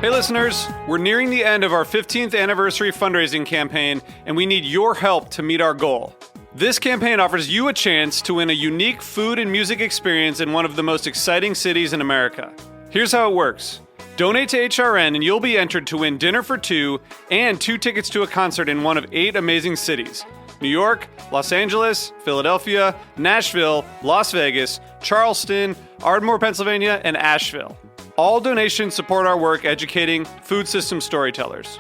Hey listeners, we're nearing the end of our 15th anniversary fundraising campaign, and we need your help to meet our goal. This campaign offers you a chance to win a unique food and music experience in one of the most exciting cities in America. Here's how it works. Donate to HRN and you'll be entered to win dinner for two and 2 tickets to a concert in one of 8 amazing cities: New York, Los Angeles, Philadelphia, Nashville, Las Vegas, Charleston, Ardmore, Pennsylvania, and Asheville. All donations support our work educating food system storytellers.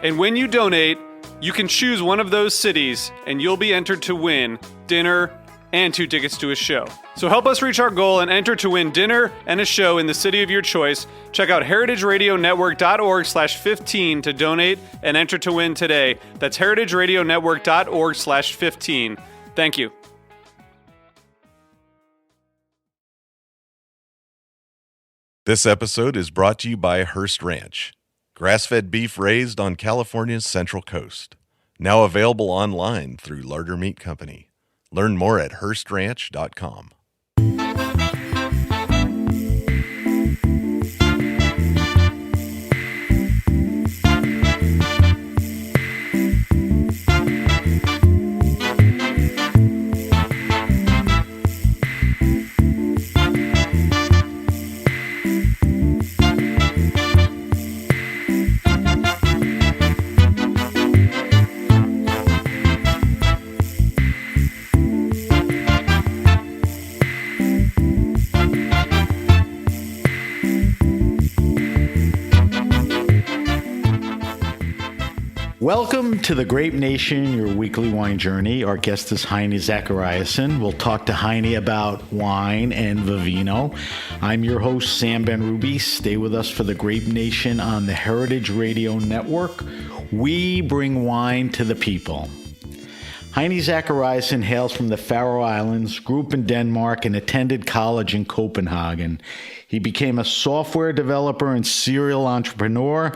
And when you donate, you can choose one of those cities and you'll be entered to win dinner and 2 tickets to a show. So help us reach our goal and enter to win dinner and a show in the city of your choice. Check out heritageradionetwork.org/15 to donate and enter to win today. That's heritageradionetwork.org/15. Thank you. This episode is brought to you by Hearst Ranch, grass-fed beef raised on California's Central Coast. Now available online through Larder Meat Company. Learn more at HearstRanch.com. Welcome to the Grape Nation, your weekly wine journey. Our guest is Heini Zachariassen. We'll talk to Heini about wine and Vivino. I'm your host, Sam Ben-Ruby. Stay with us for the Grape Nation on the Heritage Radio Network. We bring wine to the people. Heini Zachariassen hails from the Faroe Islands, grew up in Denmark, and attended college in Copenhagen. He became a software developer and serial entrepreneur.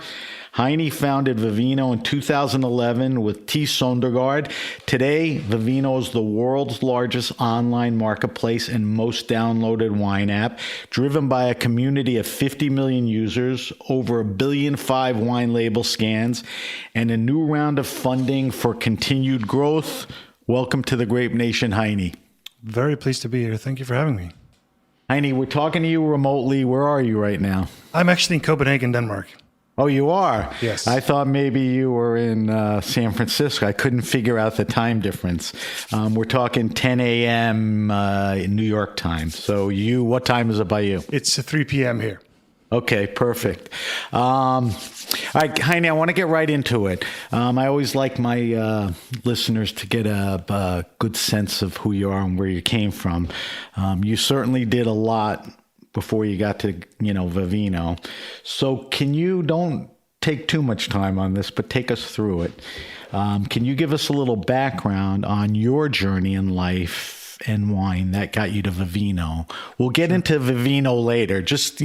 Heini founded Vivino in 2011 with T. Sondergaard. Today, Vivino is the world's largest online marketplace and most downloaded wine app, driven by a community of 50 million users, over 1.5 billion wine label scans, and a new round of funding for continued growth. Welcome to the Grape Nation, Heini. Very pleased to be here. Thank you for having me. Heini, we're talking to you remotely. Where are you right now? I'm actually in Copenhagen, Denmark. Oh, you are? Yes. I thought maybe you were in San Francisco. I couldn't figure out the time difference. We're talking 10 a.m. In New York time. So what time is it by you? It's 3 p.m. here. Okay, perfect. All right, Heini, I want to get right into it. I always like my listeners to get a good sense of who you are and where you came from. You certainly did a lot before you got to, Vivino. So don't take too much time on this, but take us through it. Can you give us a little background on your journey in life and wine that got you to Vivino? We'll get into Vivino later. Just,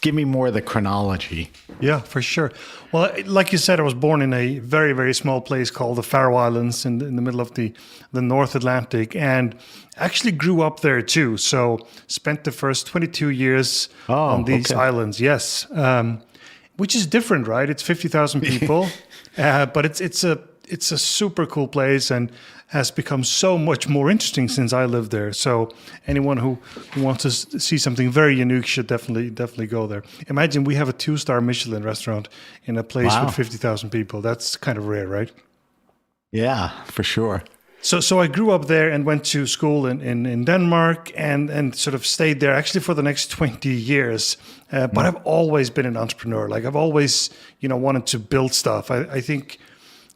give me more of the chronology. Yeah, for sure. Well, like you said, I was born in a very, very small place called the Faroe Islands in the middle of the North Atlantic, and actually grew up there too. So spent the first 22 years on these islands. Yes, which is different, right? It's 50,000 people, but it's a super cool place and has become so much more interesting since I lived there. So anyone who wants to see something very unique should definitely go there. Imagine we have a 2-star Michelin restaurant in a place with 50,000 people. That's kind of rare, right? Yeah, for sure. So I grew up there and went to school in Denmark and sort of stayed there actually for the next 20 years. But I've always been an entrepreneur. Like I've always, wanted to build stuff. I think,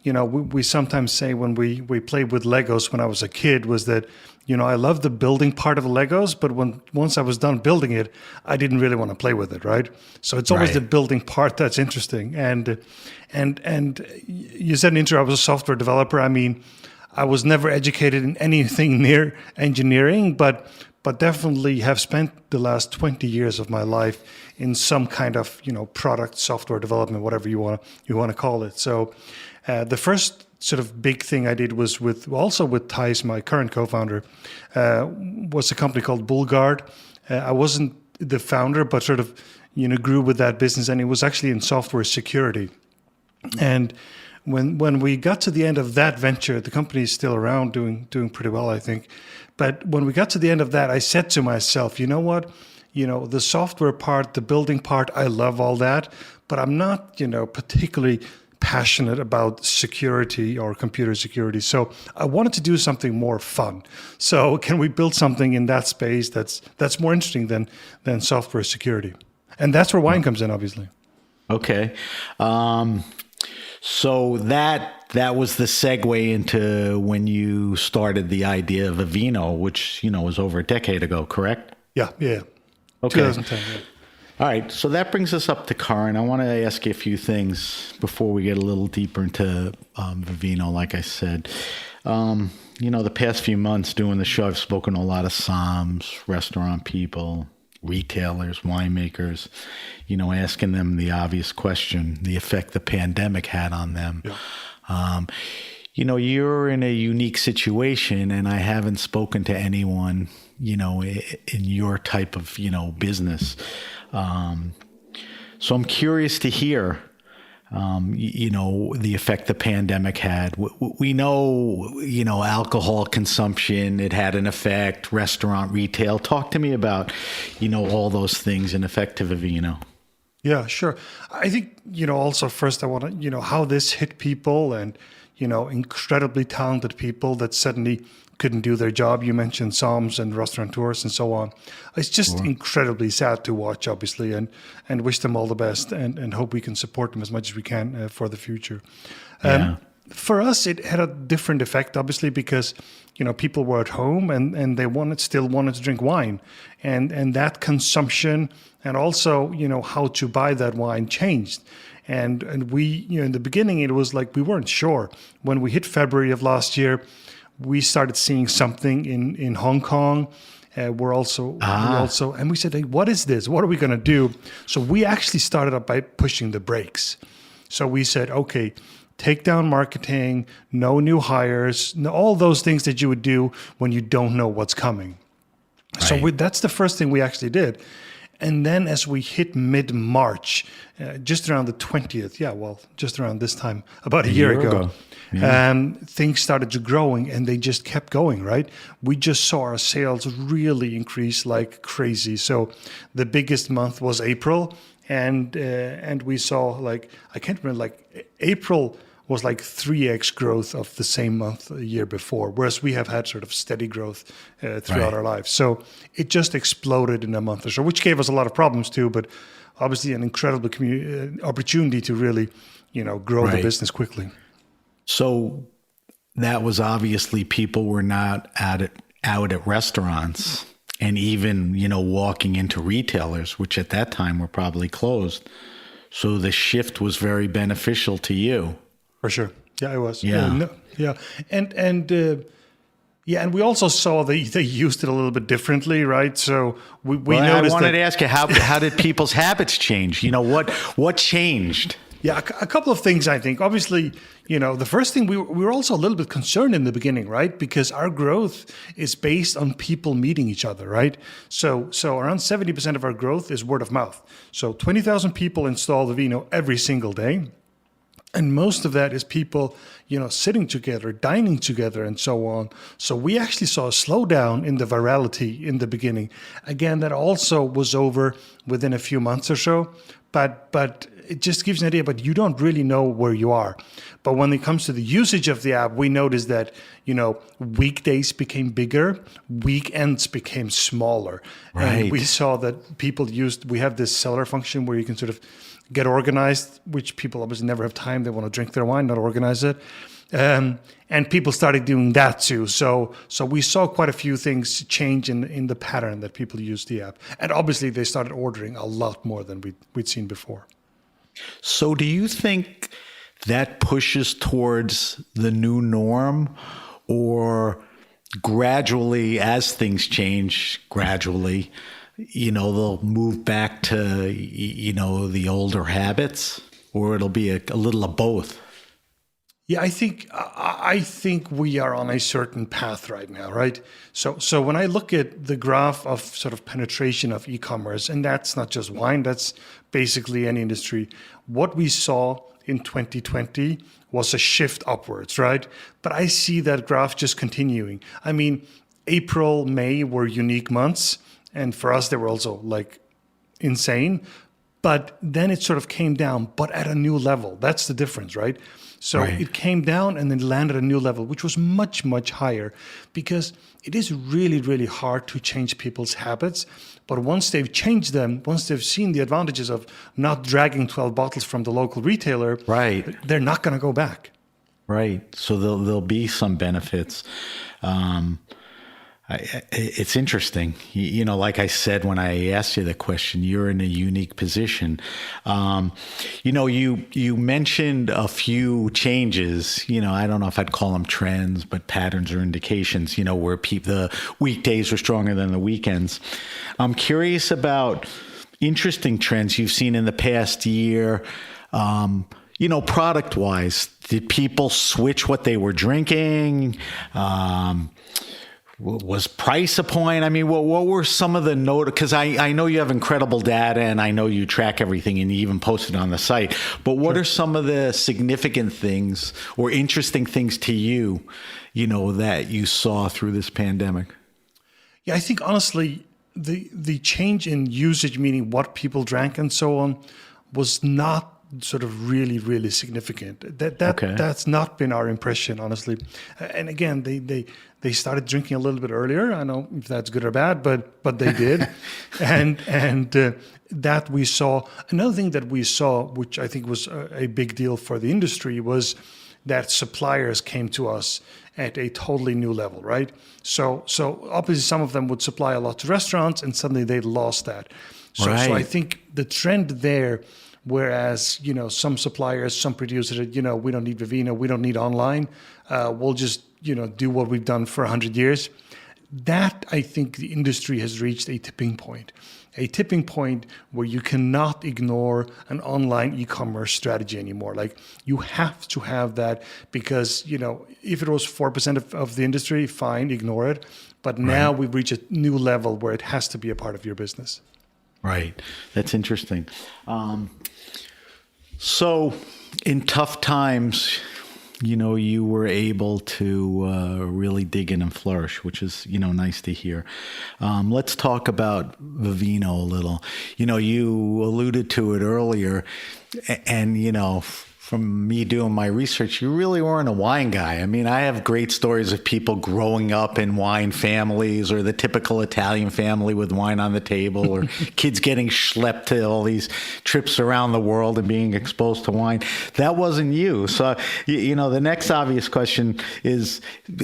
we sometimes say when we played with Legos when I was a kid was that, I love the building part of the Legos, but once I was done building it, I didn't really want to play with it, right? So it's always the building part that's interesting. And you said in the intro, I was a software developer. I mean, I was never educated in anything near engineering, but definitely have spent the last 20 years of my life in some kind of product software development, whatever you want to call it. So the first sort of big thing I did was with Thijs, my current co-founder, was a company called Bullguard. I wasn't the founder, but sort of grew with that business, and it was actually in software security. And when we got to the end of that venture, the company is still around, doing pretty well, I think. But when we got to the end of that, I said to myself, you know what? The software part, the building part, I love all that, but I'm not, particularly passionate about security or computer security. So I wanted to do something more fun. So can we build something in that space that's more interesting than software security? And that's where wine comes in, obviously. Okay. So that was the segue into when you started the idea of Vivino, which, was over a decade ago, correct? Yeah. Okay. 2010, yeah. All right. So that brings us up to current. I want to ask you a few things before we get a little deeper into Vivino, like I said. The past few months doing the show, I've spoken to a lot of somms, restaurant people, retailers, winemakers, asking them the obvious question, the effect the pandemic had on them. Yeah. You're in a unique situation, and I haven't spoken to anyone, in your type of, business. So I'm curious to hear, the effect the pandemic had. We know, alcohol consumption, it had an effect, restaurant, retail. Talk to me about, all those things in effect to Vivino. Yeah, sure. I think, also first I want to, how this hit people and, incredibly talented people that suddenly couldn't do their job. You mentioned somms and restaurateurs and so on. It's just incredibly sad to watch, obviously, and wish them all the best and hope we can support them as much as we can for the future. For us, it had a different effect, obviously, because, people were at home and they still wanted to drink wine. And that consumption and also, how to buy that wine changed. And we, in the beginning, it was like we weren't sure. When we hit February of last year, we started seeing something in Hong Kong. We're also, and we said, hey, what is this? What are we going to do? So we actually started up by pushing the brakes. So we said, okay, take down marketing, no new hires, all those things that you would do when you don't know what's coming. Right. So that's the first thing we actually did. And then as we hit mid-March, just around the 20th, just around this time, about a year ago. Things started to growing and they just kept going, right? We just saw our sales really increase like crazy. So the biggest month was April, and we saw I can't remember, April was 3x growth of the same month a year before, whereas we have had sort of steady growth throughout our lives. So it just exploded in a month or so, which gave us a lot of problems too, but obviously an incredible opportunity to really, grow the business quickly. So that was obviously people were not out at restaurants and even, walking into retailers, which at that time were probably closed. So the shift was very beneficial to you. For sure. Yeah, it was. Yeah. And we also saw they used it a little bit differently, right? So we I noticed wanted to ask you, how did people's habits change? What changed? Yeah, a couple of things, I think. Obviously, the first thing, we were also a little bit concerned in the beginning, right? Because our growth is based on people meeting each other, right? So around 70% of our growth is word of mouth. So 20,000 people install the Vivino every single day. And most of that is people, sitting together, dining together, and so on. So we actually saw a slowdown in the virality in the beginning. Again, that also was over within a few months or so. But it just gives an idea, but you don't really know where you are. But when it comes to the usage of the app, we noticed that, weekdays became bigger, weekends became smaller. Right. And we saw that people we have this seller function where you can sort of get organized, which people obviously never have time. They want to drink their wine, not organize it. And people started doing that too. So we saw quite a few things change in the pattern that people use the app. And obviously they started ordering a lot more than we'd seen before. So do you think that pushes towards the new norm, or gradually, as things change, they'll move back to, the older habits, or it'll be a little of both? Yeah, I think we are on a certain path right now, right? So when I look at the graph of sort of penetration of e-commerce, and that's not just wine, that's basically any industry. What we saw in 2020 was a shift upwards, right? But I see that graph just continuing. I mean, April, May were unique months, and for us they were also like insane. But then it sort of came down, but at a new level. That's the difference, right? So Right. it came down and then landed at a new level, which was much, much higher because it is really, really hard to change people's habits. But once they've changed them, once they've seen the advantages of not dragging 12 bottles from the local retailer, Right. they're not going to go back. Right. So there'll be some benefits. It's interesting. Like I said when I asked you the question, you're in a unique position. You mentioned a few changes. I don't know if I'd call them trends, but patterns or indications. Where the weekdays were stronger than the weekends. I'm curious about interesting trends you've seen in the past year. Product wise, did people switch what they were drinking? Was price a point? I mean, what were some of the because I know you have incredible data and I know you track everything and you even post it on the site, but what are some of the significant things or interesting things to you, that you saw through this pandemic? Yeah, I think honestly, the change in usage, meaning what people drank and so on, was not sort of really, really significant. That's not been our impression, honestly. And again, they started drinking a little bit earlier. I don't know if that's good or bad, but they did. and that we saw. Another thing that we saw, which I think was a big deal for the industry, was that suppliers came to us at a totally new level, right? So obviously some of them would supply a lot to restaurants, and suddenly they lost that. So I think the trend there. Whereas, some suppliers, some producers, we don't need Vivino, we don't need online. We'll just, do what we've done for 100 years. That, I think the industry has reached a tipping point where you cannot ignore an online e-commerce strategy anymore. Like you have to have that because, if it was 4% of the industry, fine, ignore it. But now we've reached a new level where it has to be a part of your business. Right. That's interesting. So in tough times, you were able to really dig in and flourish, which is, nice to hear. Let's talk about Vivino a little. You alluded to it earlier, and, from me doing my research, you really weren't a wine guy. I mean, I have great stories of people growing up in wine families or the typical Italian family with wine on the table or kids getting schlepped to all these trips around the world and being exposed to wine. That wasn't you. So, the next obvious question is,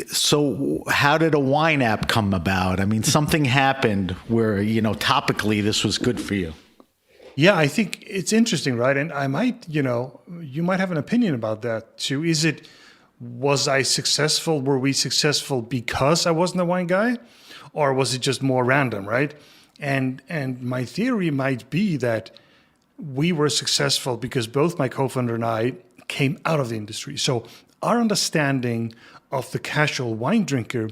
so how did a wine app come about? I mean, something happened where, topically this was good for you. Yeah, I think it's interesting, right? And I might, you might have an opinion about that too. Was I successful? Were we successful because I wasn't a wine guy? Or was it just more random, right? And my theory might be that we were successful because both my co-founder and I came out of the industry. So our understanding of the casual wine drinker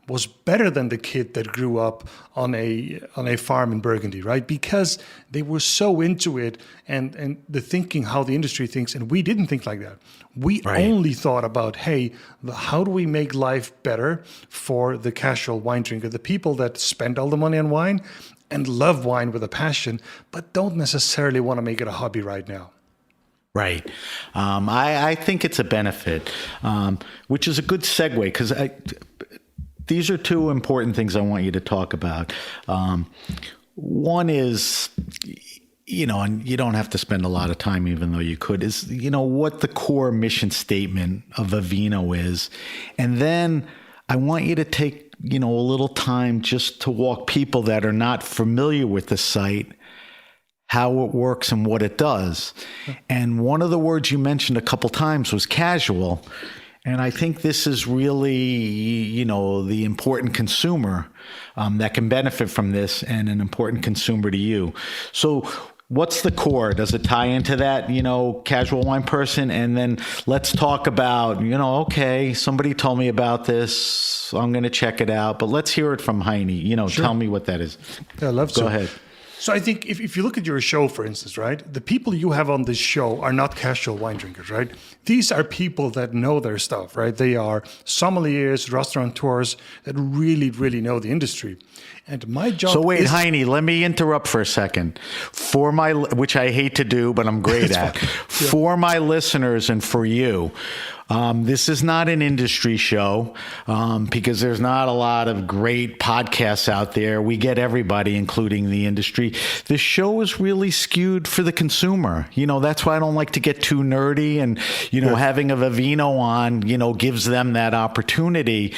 was better than the kid that grew up on a farm in Burgundy, right? Because they were so into it and the thinking how the industry thinks, and we didn't think like that. We only thought about, hey, how do we make life better for the casual wine drinker, the people that spend all the money on wine and love wine with a passion, but don't necessarily want to make it a hobby right now. Right. I think it's a benefit, which is a good segue because these are two important things I want you to talk about. One is, and you don't have to spend a lot of time, even though you could, is, what the core mission statement of Vivino is. And then I want you to take, a little time just to walk people that are not familiar with the site, how it works and what it does. And one of the words you mentioned a couple times was casual. And I think this is really, the important consumer that can benefit from this and an important consumer to you. So what's the core? Does it tie into that, casual wine person? And then let's talk about, okay, somebody told me about this. I'm going to check it out. But let's hear it from Heini. Sure. Tell me what that is. Yeah, I love to. Go ahead. So I think if you look at your show, for instance, right, the people you have on this show are not casual wine drinkers, right? These are people that know their stuff, right? They are sommeliers, restaurateurs that really, really know the industry. And my job So wait, is... Heini, let me interrupt for a second. Which I hate to do, but I'm great at. For my listeners and for you, this is not an industry show because there's not a lot of great podcasts out there. We get everybody, including the industry. The show is really skewed for the consumer. That's why I don't like to get too nerdy. And, having a Vivino on, gives them that opportunity.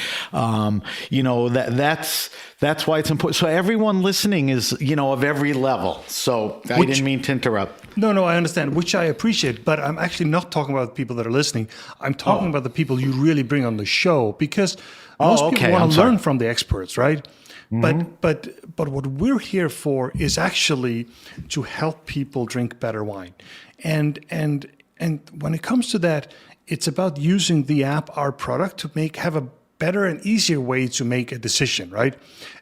That's why it's important. So everyone listening is, of every level. So I didn't mean to interrupt. No, I understand, which I appreciate. But I'm actually not talking about the people that are listening. I'm talking about the people you really bring on the show because most people want to learn from the experts, right? Mm-hmm. But what we're here for is actually to help people drink better wine. And when it comes to that, it's about using the app, our product, to have a better and easier way to make a decision, right?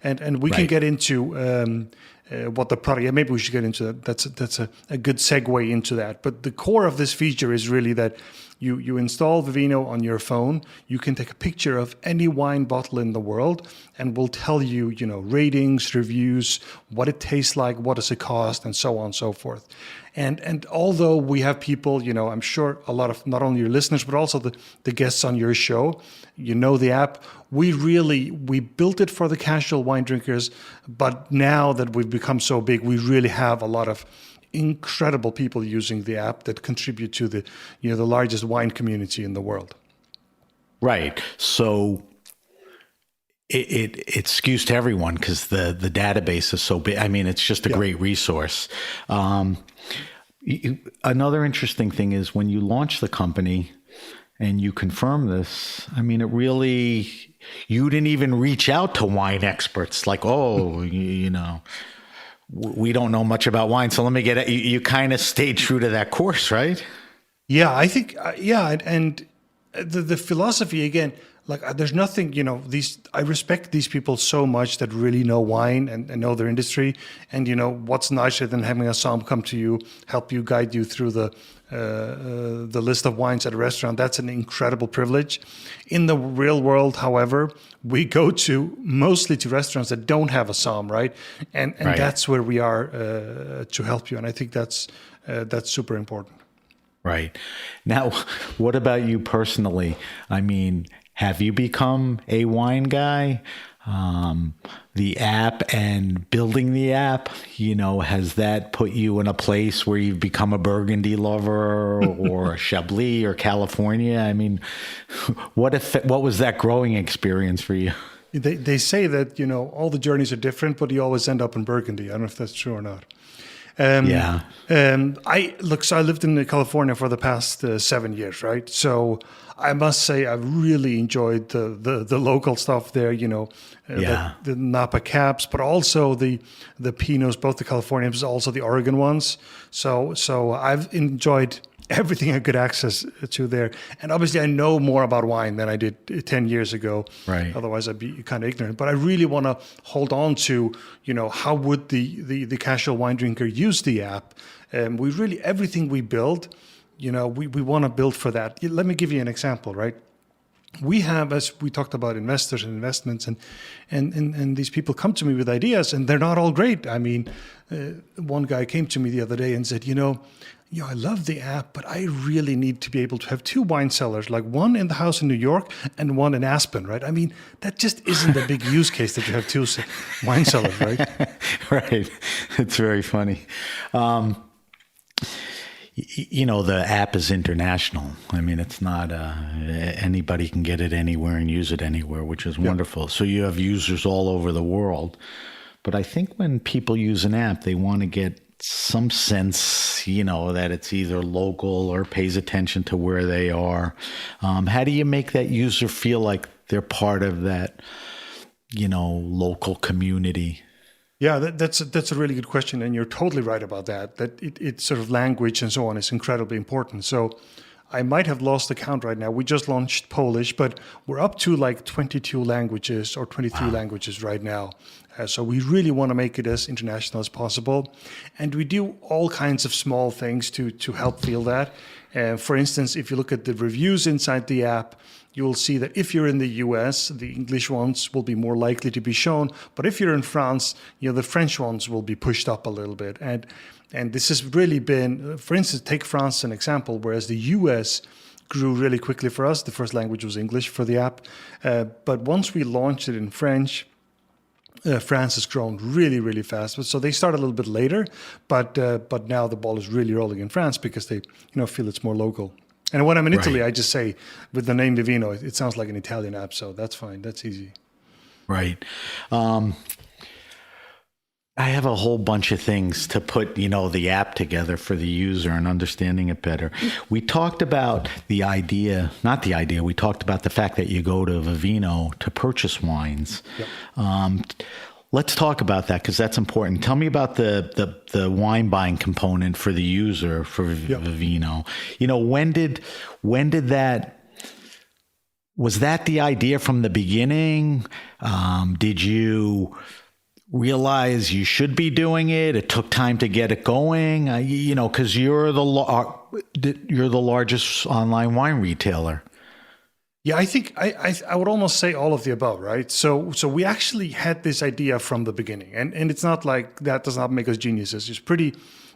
And we can get into what the product. Yeah, maybe we should get into that. That's a good segue into that. But the core of this feature is really that you install Vivino on your phone. You can take a picture of any wine bottle in the world, and we'll tell you, ratings, reviews, what it tastes like, what does it cost, and so on and so forth. And although we have people, I'm sure a lot of not only your listeners, but also the guests on your show, the app, we built it for the casual wine drinkers. But now that we've become so big, we really have a lot of incredible people using the app that contribute to the largest wine community in the world. Right. So it skews to everyone because the database is so big. I mean, it's just a great resource. Another interesting thing is when you launch the company and you confirm this, I mean, you didn't even reach out to wine experts like, we don't know much about wine, so let me get it. You kind of stayed true to that course, right? Yeah, I think, and the philosophy, again, there's nothing, I respect these people so much that really know wine and know their industry. And, what's nicer than having a som come to you, help you, guide you through the list of wines at a restaurant. That's an incredible privilege. In the real world, however, we go mostly to restaurants that don't have a som, right? And that's where we are to help you. And I think that's super important. Right. Now, what about you personally? I mean, have you become a wine guy? The app and building the app, has that put you in a place where you've become a Burgundy lover or a Chablis or California? I mean, what was that growing experience for you? They say that, all the journeys are different, but you always end up in Burgundy. I don't know if that's true or not. I lived in California for the past 7 years, right? So I must say I've really enjoyed the local stuff there, the Napa Caps, but also the Pinots, both the Californians, also the Oregon ones. So I've enjoyed everything I could access to there. And obviously I know more about wine than I did 10 years ago. Right. Otherwise I'd be kind of ignorant. But I really want to hold on to, how would the casual wine drinker use the app? We really, everything we build, we want to build for that. Let me give you an example, right? We have, as we talked about, investors and investments, and these people come to me with ideas, and they're not all great. I mean, one guy came to me the other day and said, I love the app, but I really need to be able to have 2 wine cellars, like one in the house in New York and one in Aspen, right? I mean, that just isn't a big use case that you have 2 wine cellars, right? Right. It's very funny. The app is international. I mean, it's not anybody can get it anywhere and use it anywhere, which is wonderful. So you have users all over the world. But I think when people use an app, they want to get some sense, that it's either local or pays attention to where they are. How do you make that user feel like they're part of that, local community? Yeah, that's a really good question, and you're totally right about that. That it's sort of language and so on is incredibly important. So I might have lost the count right now. We just launched Polish, but we're up to like 22 languages or 23 languages right now. So we really want to make it as international as possible, and we do all kinds of small things to help feel that. For instance, if you look at the reviews inside the app, you will see that if you're in the US, the English ones will be more likely to be shown. But if you're in France, the French ones will be pushed up a little bit. And this has really been, for instance, take France as an example, whereas the US grew really quickly for us. The first language was English for the app. But once we launched it in French, France has grown really, really fast. So they started a little bit later, but now the ball is really rolling in France because they feel it's more local. And when I'm in Italy, I just say, with the name Vivino, it sounds like an Italian app, so that's fine. That's easy. Right. I have a whole bunch of things to put, the app together for the user and understanding it better. We talked about we talked about the fact that you go to Vivino to purchase wines. Yep. Let's talk about that because that's important. Tell me about the wine buying component for the user for Vivino. When did that, was that the idea from the beginning? Did you realize you should be doing it? It took time to get it going, because you're the largest online wine retailer. Yeah, I think I would almost say all of the above, right? So we actually had this idea from the beginning, and it's not like that does not make us geniuses.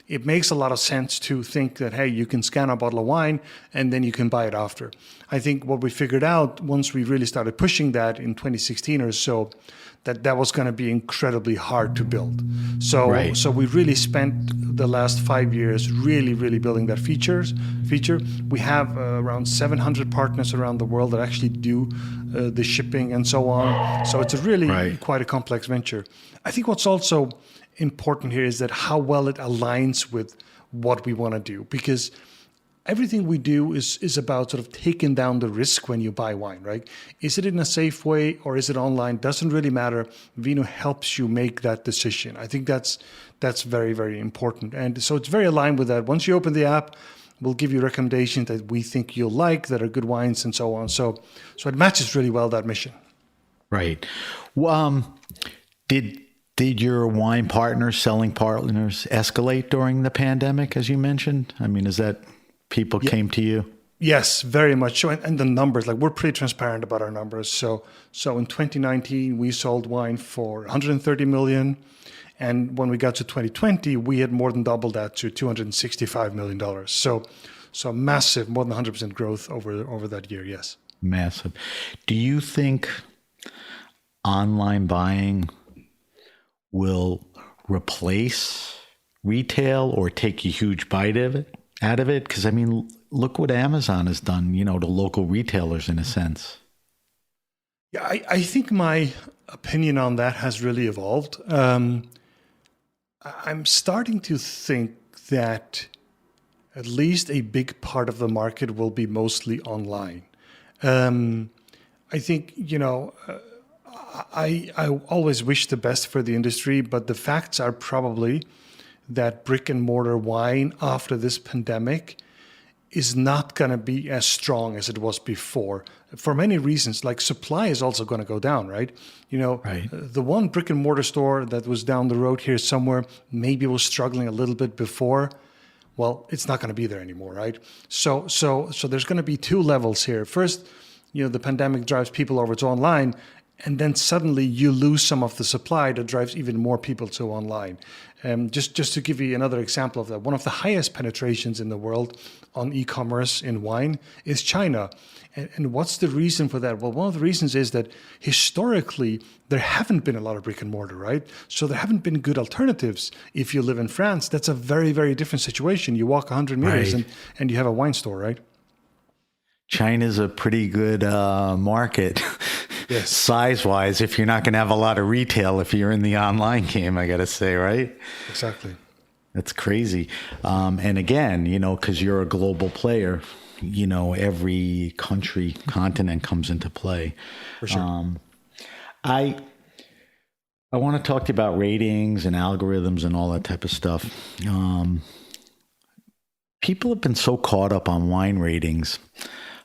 It makes a lot of sense to think that, hey, you can scan a bottle of wine and then you can buy it after. I think what we figured out once we really started pushing that in 2016 or so, that was going to be incredibly hard to build. So we really spent the last 5 years really, really building that feature. We have around 700 partners around the world that actually do the shipping and so on. So it's a really quite a complex venture. I think what's also important here is that how well it aligns with what we want to do, because everything we do is about sort of taking down the risk when you buy wine, right? Is it in a safe way or is it online? Doesn't really matter. Vino helps you make that decision. I think that's very, very important. And so it's very aligned with that. Once you open the app, we'll give you recommendations that we think you'll like, that are good wines and so on. So it matches really well that mission. Right. Did your wine partners, selling partners, escalate during the pandemic, as you mentioned? I mean, is that people came to you? Yes, very much so. And the numbers, like, we're pretty transparent about our numbers. So in 2019, we sold wine for 130 million. And when we got to 2020, we had more than doubled that to $265 million. So massive, more than 100% growth over that year, yes. Massive. Do you think online buying will replace retail or take a huge bite out of it? Because, I mean, look what Amazon has done, to local retailers in a sense. Yeah, I think my opinion on that has really evolved. I'm starting to think that at least a big part of the market will be mostly online. I think, I always wish the best for the industry, but the facts are probably that brick and mortar wine after this pandemic is not going to be as strong as it was before for many reasons. Like, supply is also going to go down, right? The one brick and mortar store that was down the road here somewhere maybe was struggling a little bit before. Well, it's not going to be there anymore, right? So there's going to be two levels here. First, the pandemic drives people over to online, and then suddenly you lose some of the supply that drives even more people to online. Just to give you another example of that, one of the highest penetrations in the world on e-commerce in wine is China. And what's the reason for that? Well, one of the reasons is that historically, there haven't been a lot of brick and mortar, right? So there haven't been good alternatives. If you live in France, that's a very, very different situation. You walk 100 meters and you have a wine store, right? China's a pretty good market. Yes. Size-wise, if you're not going to have a lot of retail, if you're in the online game, I got to say, right? Exactly. That's crazy. And again, because you're a global player, every country, continent comes into play. For sure. I want to talk to you about ratings and algorithms and all that type of stuff. People have been so caught up on wine ratings.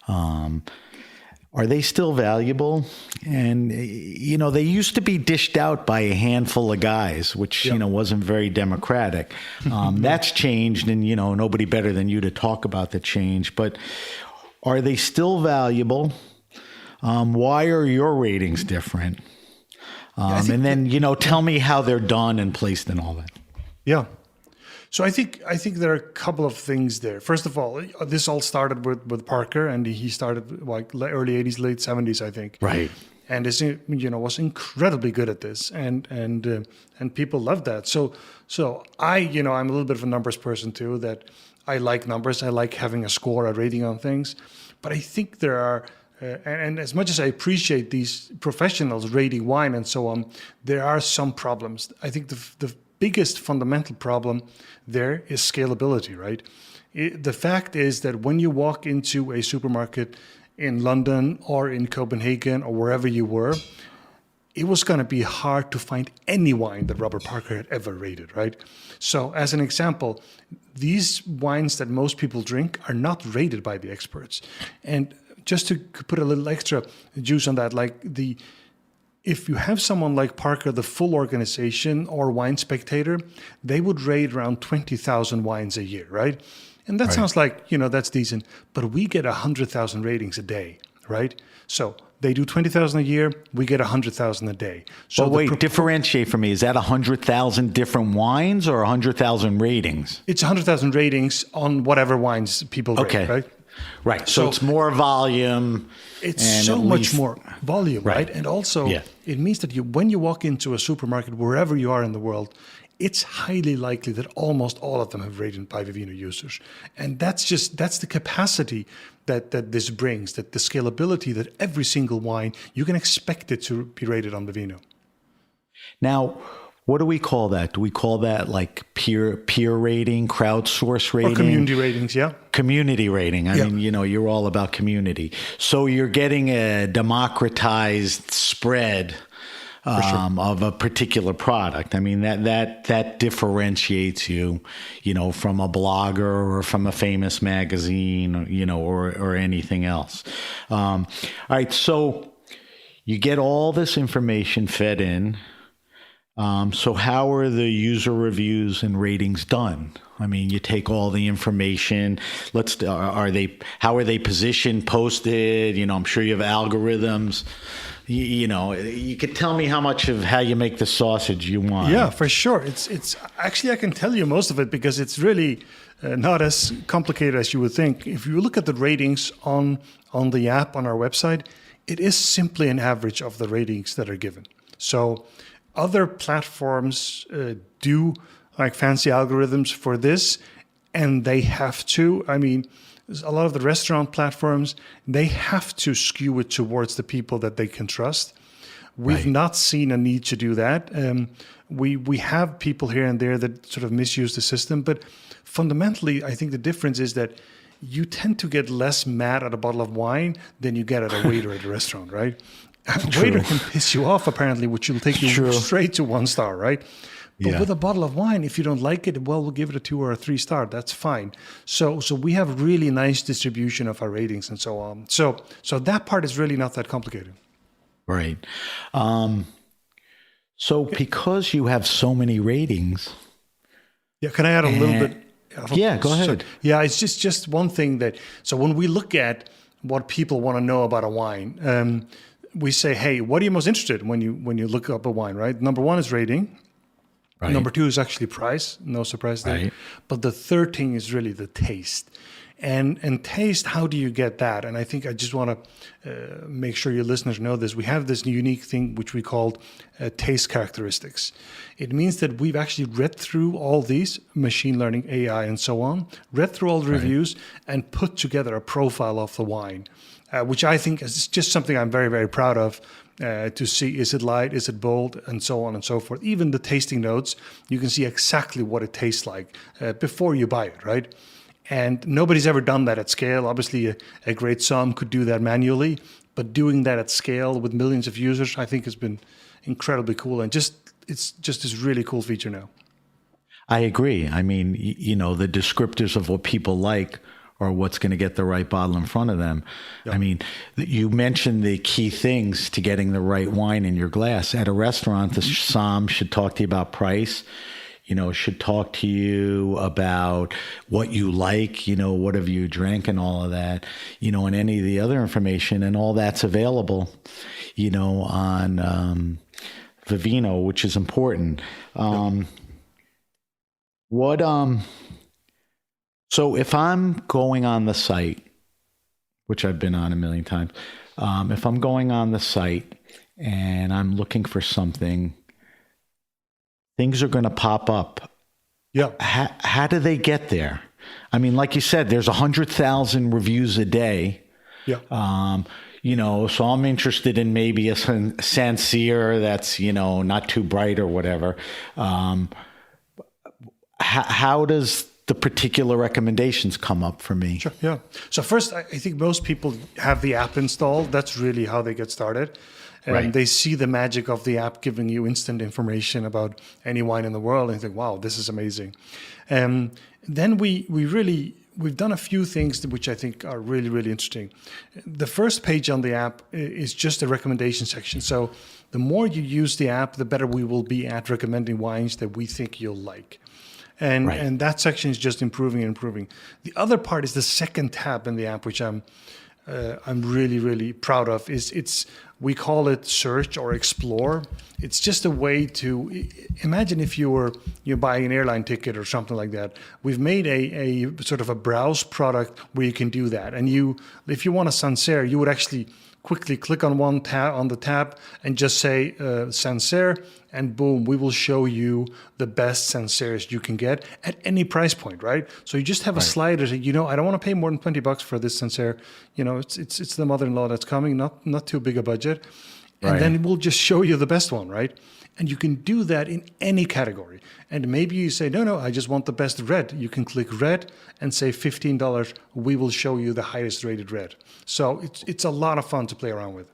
Are they still valuable? And, they used to be dished out by a handful of guys, which, wasn't very democratic. That's changed, and, nobody better than you to talk about the change. But are they still valuable? Why are your ratings different? And then, tell me how they're done and placed and all that. Yeah. So I think there are a couple of things there. First of all, this all started with Parker, and he started like early 80s, late 70s, I think. Right. And this, was incredibly good at this, and people loved that. So I'm a little bit of a numbers person too. That I like numbers. I like having a score, a rating on things. But I think there are. And as much as I appreciate these professionals rating wine and so on, there are some problems. I think the biggest fundamental problem there is scalability, right? The fact is that when you walk into a supermarket in London or in Copenhagen or wherever you were, it was going to be hard to find any wine that Robert Parker had ever rated, right? So as an example, these wines that most people drink are not rated by the experts. And just to put a little extra juice on that, if you have someone like Parker, the full organization, or Wine Spectator, they would rate around 20,000 wines a year, right? And that sounds like, that's decent, but we get 100,000 ratings a day, right? So they do 20,000 a year, we get 100,000 a day. So wait, differentiate for me. Is that 100,000 different wines or 100,000 ratings? It's 100,000 ratings on whatever wines people rate, right? Right. So it's more volume. It's so much more volume, right? And also, it means that when you walk into a supermarket, wherever you are in the world, it's highly likely that almost all of them have rated by Vivino users. And that's the capacity that this brings, that the scalability that every single wine, you can expect it to be rated on Vivino. Now, what do we call that? Do we call that like peer rating, crowdsource rating? Or community ratings, yeah. Community rating. I mean, you're all about community. So you're getting a democratized spread of a particular product. I mean, that differentiates you, from a blogger or from a famous magazine, or anything else. All right. So you get all this information fed in. So how are the user reviews and ratings done? I mean, you take all the information. How are they positioned, posted? I'm sure you have algorithms. You could tell me how you make the sausage you want. Yeah, for sure. It's actually, I can tell you most of it because it's really not as complicated as you would think. If you look at the ratings on the app on our website, it is simply an average of the ratings that are given. So other platforms do like fancy algorithms for this, and they have to. I mean, a lot of the restaurant platforms, they have to skew it towards the people that they can trust. We've not seen a need to do that. We have people here and there that sort of misuse the system, but fundamentally, I think the difference is that you tend to get less mad at a bottle of wine than you get at a waiter at a restaurant, right? A waiter can piss you off, apparently, which will take you straight to 1 star, right? But with a bottle of wine, if you don't like it, well, we'll give it a 2 or a 3 star. That's fine. So we have really nice distribution of our ratings and so on. So that part is really not that complicated. Right. So because you have so many ratings. Yeah, can I add a little bit? Yeah, go ahead. So, it's just one thing so when we look at what people want to know about a wine, we say, hey, what are you most interested in when you look up a wine, right? Number 1 is rating. Right. Number 2 is actually price. No surprise there. Right. But the third thing is really the taste. And taste, how do you get that? And I think I just want to make sure your listeners know this. We have this unique thing which we called taste characteristics. It means that we've actually read through all these machine learning, AI, and so on, read through all the reviews and put together a profile of the wine, which I think is just something I'm very, very proud of. To see, is it light, is it bold, and so on and so forth. Even the tasting notes, you can see exactly what it tastes like before you buy it, right? And nobody's ever done that at scale. Obviously, a great somm could do that manually, but doing that at scale with millions of users, I think has been incredibly cool. And just it's just this really cool feature now. I agree. I mean, the descriptors of what people like are what's going to get the right bottle in front of them. Yep. I mean, you mentioned the key things to getting the right wine in your glass. At a restaurant, the somm should talk to you about price, should talk to you about what you like, what have you drank and all of that, and any of the other information, and all that's available, on Vivino, which is important. So if I'm going on the site, which I've been on a million times, if I'm going on the site and I'm looking for something, things are going to pop up. Yeah. How do they get there? I mean, like you said, there's 100,000 reviews a day. Yeah. So I'm interested in maybe a Sancerre that's, not too bright or whatever. How does the particular recommendations come up for me? Sure, yeah. So first, I think most people have the app installed. That's really how they get started. And right. They see the magic of the app giving you instant information about any wine in the world and think, wow, this is amazing. Then we've done a few things which I think are really, really interesting. The first page on the app is just a recommendation section. So the more you use the app, the better we will be at recommending wines that we think you'll like. And that section is just improving and improving. The other part is the second tab in the app, which I'm really, really proud of. We call it search or explore. It's just a way to imagine if you're buying an airline ticket or something like that. We've made a sort of a browse product where you can do that. And if you want a Sancerre, you would actually quickly click on the tab and just say Sancerre, and boom, we will show you the best Sancerres you can get at any price point, right? So you just have a slider. I don't want to pay more than $20 for this Sancerre. It's the mother-in-law that's coming, not too big a budget, and then we'll just show you the best one, right? And you can do that in any category. And maybe you say, no, I just want the best red. You can click red and say $15. We will show you the highest rated red. So it's a lot of fun to play around with.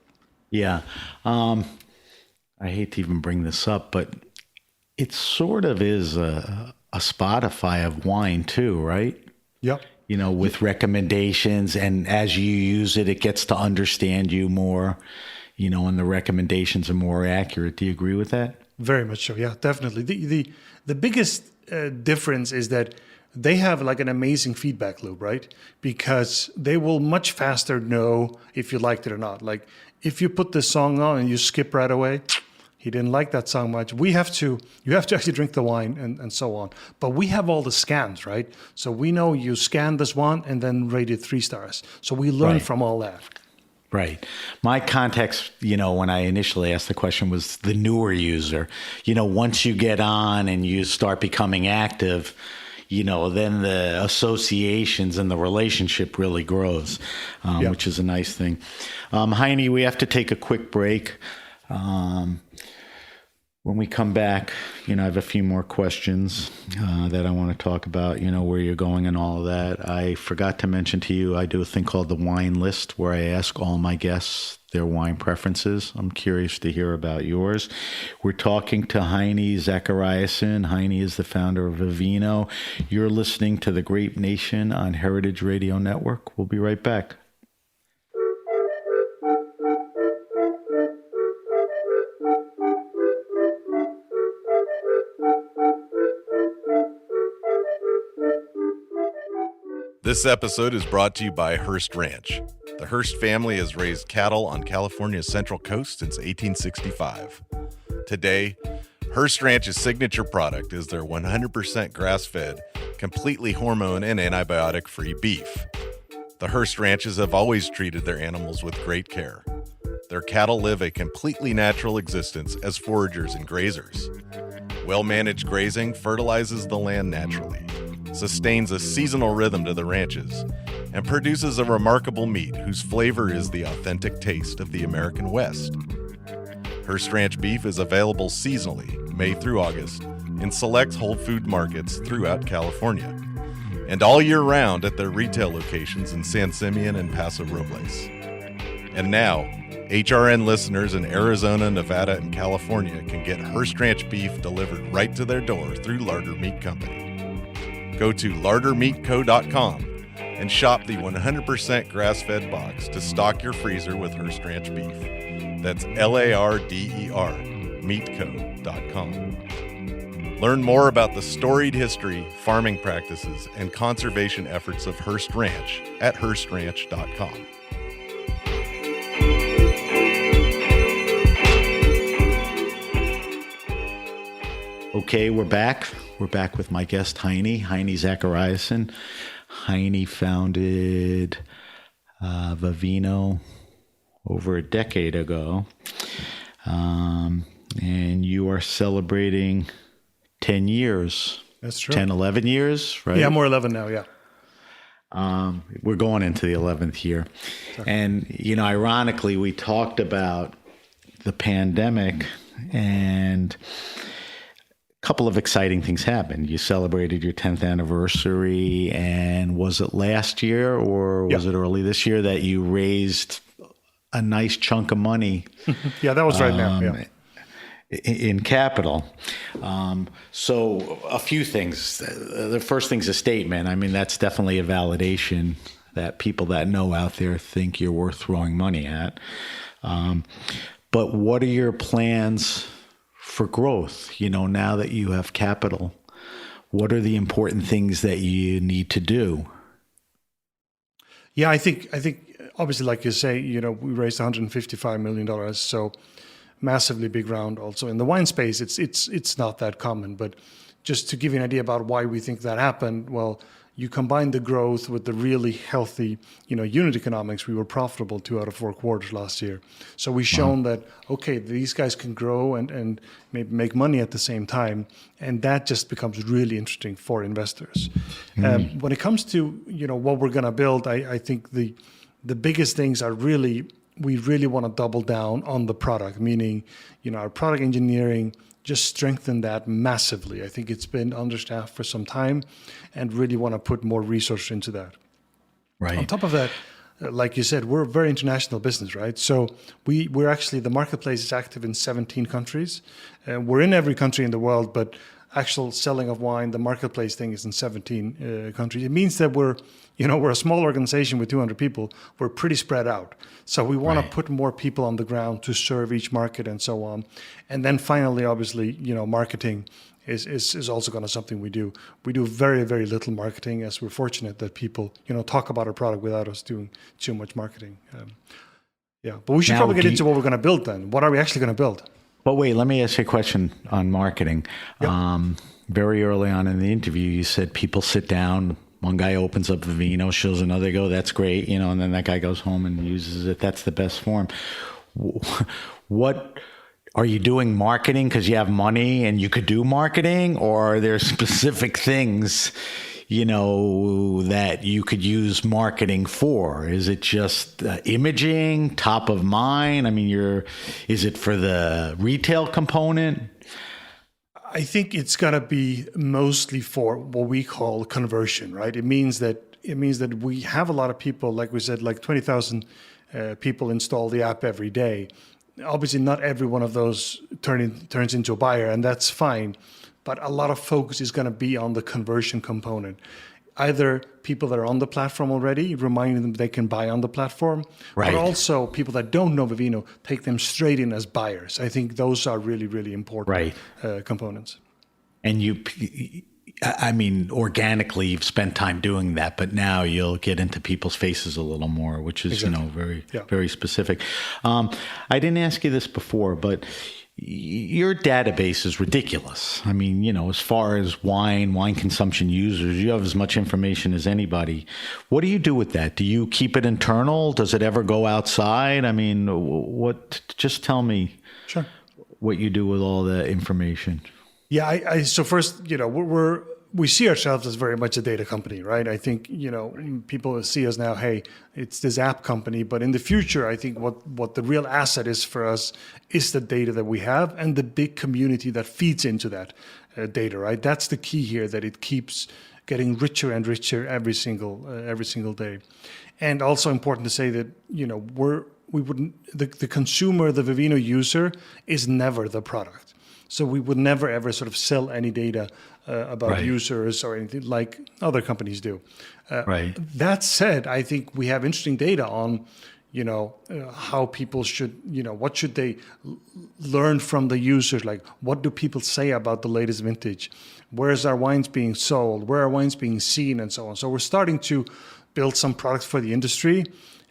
Yeah. I hate to even bring this up, but it sort of is a Spotify of wine too, right? Yep. With recommendations, and as you use it, it gets to understand you more, and the recommendations are more accurate. Do you agree with that? Very much so. Yeah, definitely. The biggest difference is that they have like an amazing feedback loop, right? Because they will much faster know if you liked it or not. Like if you put this song on and you skip right away, he didn't like that song much. You have to actually drink the wine and so on. But we have all the scans, right? So we know you scanned this one and then rated 3 stars. So we learn from all that. Right. My context, when I initially asked the question, was the newer user. Once you get on and you start becoming active, then the associations and the relationship really grows, which is a nice thing. Heini, we have to take a quick break. When we come back, I have a few more questions that I want to talk about, where you're going and all of that. I forgot to mention to you, I do a thing called the wine list where I ask all my guests their wine preferences. I'm curious to hear about yours. We're talking to Heini Zachariassen. Heini is the founder of Vivino. You're listening to The Grape Nation on Heritage Radio Network. We'll be right back. This episode is brought to you by Hearst Ranch. The Hearst family has raised cattle on California's Central Coast since 1865. Today, Hearst Ranch's signature product is their 100% grass-fed, completely hormone and antibiotic-free beef. The Hearst Ranches have always treated their animals with great care. Their cattle live a completely natural existence as foragers and grazers. Well-managed grazing fertilizes the land naturally, sustains a seasonal rhythm to the ranches, and produces a remarkable meat whose flavor is the authentic taste of the American West. Hearst Ranch beef is available seasonally, May through August, in select whole food markets throughout California, and all year round at their retail locations in San Simeon and Paso Robles. And now, HRN listeners in Arizona, Nevada, and California can get Hearst Ranch beef delivered right to their door through Larder Meat Company. Go to lardermeatco.com and shop the 100% grass-fed box to stock your freezer with Hearst Ranch beef. That's LARDER, meatco.com. Learn more about the storied history, farming practices, and conservation efforts of Hearst Ranch at HearstRanch.com. Okay, we're back. We're back with my guest, Heini Zachariassen. Heini founded Vivino over a decade ago. And you are celebrating 10 years. That's true. 10, 11 years, right? Yeah, more 11 now, yeah. We're going into the 11th year. Sorry. And, ironically, we talked about the pandemic, and a couple of exciting things happened. You celebrated your 10th anniversary, and was it last year or was it early this year that you raised a nice chunk of money? Yeah, that was right now, yeah. In capital. So a few things. The first thing's a statement. I mean, that's definitely a validation that people that know out there think you're worth throwing money at. But what are your plans for growth? Now that you have capital, what are the important things that you need to do? Yeah, I think obviously, like you say, we raised $155 million. So massively big round. Also in the wine space, it's not that common, but just to give you an idea about why we think that happened, well, you combine the growth with the really healthy, unit economics. We were profitable 2 out of 4 quarters last year. So we've shown that, okay, these guys can grow and maybe make money at the same time. And that just becomes really interesting for investors. When it comes to, what we're going to build, I think the biggest things are we really want to double down on the product, meaning, our product engineering, just strengthen that massively. I think it's been understaffed for some time and really want to put more resources into that. Right. On top of that, like you said, we're a very international business, right? So we're actually, the marketplace is active in 17 countries. We're in every country in the world, but actual selling of wine, the marketplace thing is in 17 countries. It means that we're a small organization with 200 people. We're pretty spread out. So we want to put more people on the ground to serve each market and so on. And then finally, obviously, marketing is also going to something we do. We do very, very little marketing, as we're fortunate that people, talk about our product without us doing too much marketing. But we should probably get into what we're going to build then. What are we actually going to build? Well, wait, let me ask you a question on marketing. Yep. Very early on in the interview, you said people sit down. One guy opens up Vivino, shows another, go, that's great, and then that guy goes home and uses it. That's the best form. What are you doing marketing because you have money and you could do marketing, or are there specific things, that you could use marketing for? Is it just imaging, top of mind? I mean, is it for the retail component? I think it's going to be mostly for what we call conversion, right? It means that we have a lot of people, like we said, like 20,000 people install the app every day. Obviously, not every one of those turns into a buyer, and that's fine. But a lot of focus is going to be on the conversion component. Either people that are on the platform already, reminding them they can buy on the platform, but also people that don't know Vivino, take them straight in as buyers. I think those are really, really important components. And organically, you've spent time doing that, but now you'll get into people's faces a little more, which is, very, very specific. I didn't ask you this before, but your database is ridiculous. I mean, as far as wine consumption users, you have as much information as anybody. What do you do with that? Do you keep it internal? Does it ever go outside? I mean, just tell me what you do with all the information. Yeah, so first, we see ourselves as very much a data company, right? I think, people see us now, hey, it's this app company. But in the future, I think what the real asset is for us is the data that we have and the big community that feeds into that data, right? That's the key here, that it keeps getting richer and richer every single day. And also important to say that, wouldn't the consumer, the Vivino user, is never the product. So we would never ever sort of sell any data about users or anything like other companies do. That said, I think we have interesting data on, how people should, what should they learn from the users? Like, what do people say about the latest vintage? Where is our wines being sold? Where are wines being seen, and so on? So we're starting to build some products for the industry.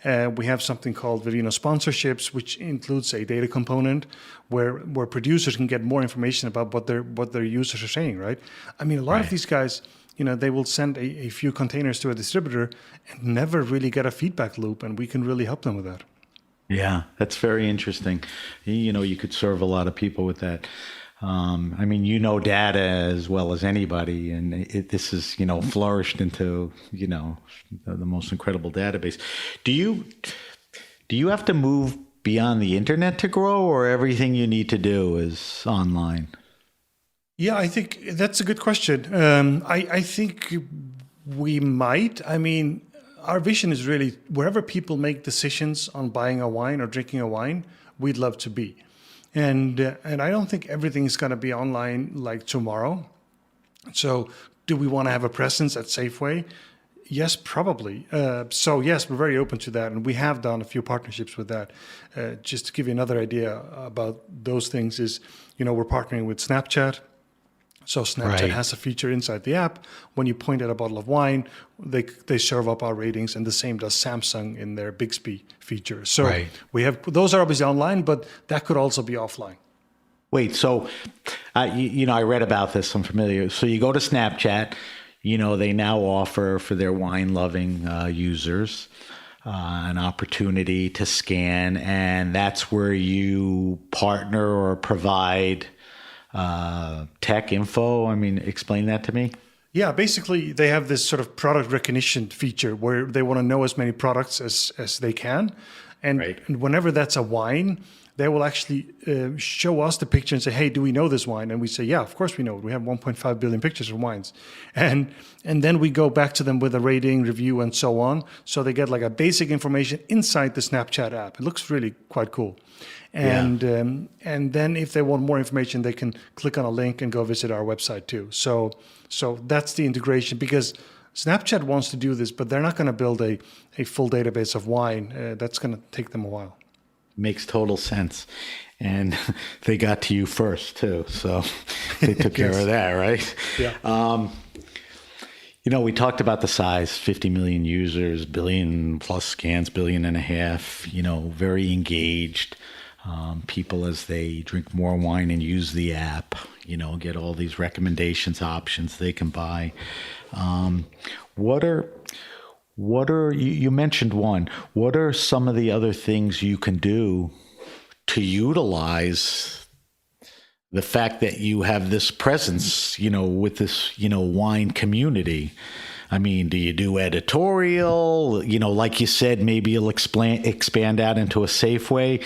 We have something called Vivino Sponsorships, which includes a data component where producers can get more information about what their users are saying, right? I mean, a lot of these guys, they will send a few containers to a distributor and never really get a feedback loop, and we can really help them with that. Yeah, that's very interesting. You could serve a lot of people with that. I mean, data as well as anybody, and this is, flourished into, the most incredible database. Do you have to move beyond the internet to grow, or everything you need to do is online? Yeah, I think that's a good question. I think we might. I mean, our vision is really wherever people make decisions on buying a wine or drinking a wine, we'd love to be. And I don't think everything is going to be online like tomorrow. So do we want to have a presence at Safeway? Yes, probably. So yes, we're very open to that. And we have done a few partnerships with that. Just to give you another idea about those things is, we're partnering with Snapchat. So Snapchat has a feature inside the app. When you point at a bottle of wine, they serve up our ratings, and the same does Samsung in their Bixby feature. So we have those are obviously online, but that could also be offline. Wait, so I read about this. I'm familiar. So you go to Snapchat. They now offer for their wine-loving users an opportunity to scan, and that's where you partner or provide tech info. I mean, explain that to me. Yeah, basically they have this sort of product recognition feature where they want to know as many products as they can. And whenever that's a wine, they will actually show us the picture and say, hey, do we know this wine? And we say, yeah, of course we know it. We have 1.5 billion pictures of wines. And then we go back to them with a rating, review, and so on. So they get like a basic information inside the Snapchat app. It looks really quite cool. And then if they want more information, they can click on a link and go visit our website too. So that's the integration, because Snapchat wants to do this, but they're not going to build a full database of wine. That's going to take them a while. Makes total sense. And they got to you first too. So they took care of that, right? Yeah. We talked about the size, 50 million users, billion plus scans, 1.5 billion, very engaged. People as they drink more wine and use the app, get all these recommendations, options they can buy. What are you mentioned one. What are some of the other things you can do to utilize the fact that you have this presence, with this, wine community? I mean, do you do editorial? Like you said, maybe you'll expand out into a Safeway.